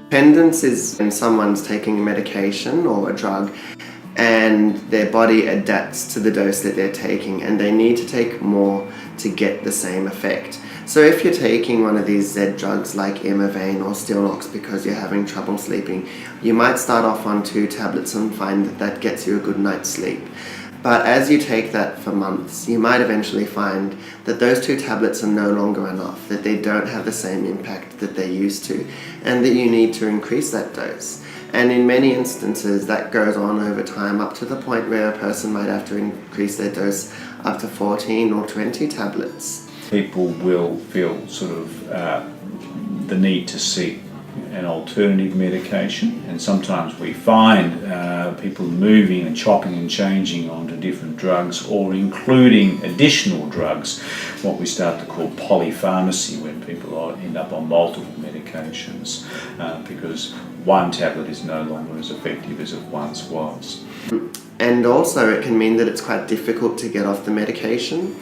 Dependence is when someone's taking a medication or a drug and their body adapts to the dose that they're taking and they need to take more to get the same effect. So if you're taking one of these Z drugs like Imovane or Stilnox because you're having trouble sleeping, you might start off on 2 tablets and find that that gets you a good night's sleep. But as you take that for months, you might eventually find that those 2 tablets are no longer enough, that they don't have the same impact that they used to, and that you need to increase that dose. And in many instances, that goes on over time up to the point where a person might have to increase their dose up to 14 or 20 tablets. People will feel sort of the need to seek an alternative medication, and sometimes we find people moving and chopping and changing onto different drugs or including additional drugs, what we start to call polypharmacy, when people end up on multiple medications because one tablet is no longer as effective as it once was. And also it can mean that it's quite difficult to get off the medication.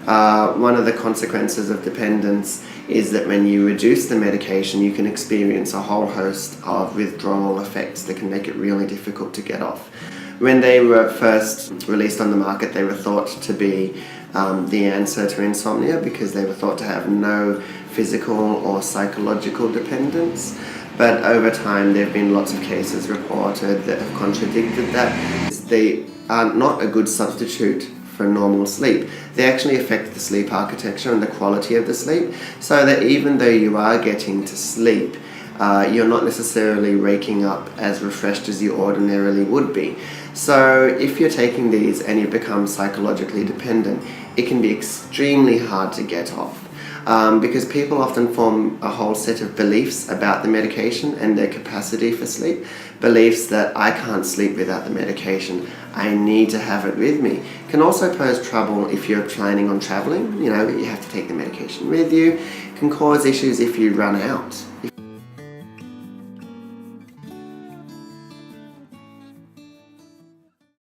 One of the consequences of dependence is that when you reduce the medication, you can experience a whole host of withdrawal effects that can make it really difficult to get off. When they were first released on the market, they were thought to be the answer to insomnia because they were thought to have no physical or psychological dependence. But over time, there have been lots of cases reported that have contradicted that. They are not a good substitute for normal sleep. They actually affect the sleep architecture and the quality of the sleep, so that even though you are getting to sleep, you're not necessarily waking up as refreshed as you ordinarily would be. So if you're taking these and you become psychologically dependent, it can be extremely hard to get off. Because people often form a whole set of beliefs about the medication and their capacity for sleep. Beliefs that I can't sleep without the medication, I need to have it with me. Can also pose trouble if you're planning on traveling, you have to take the medication with you. Can cause issues if you run out.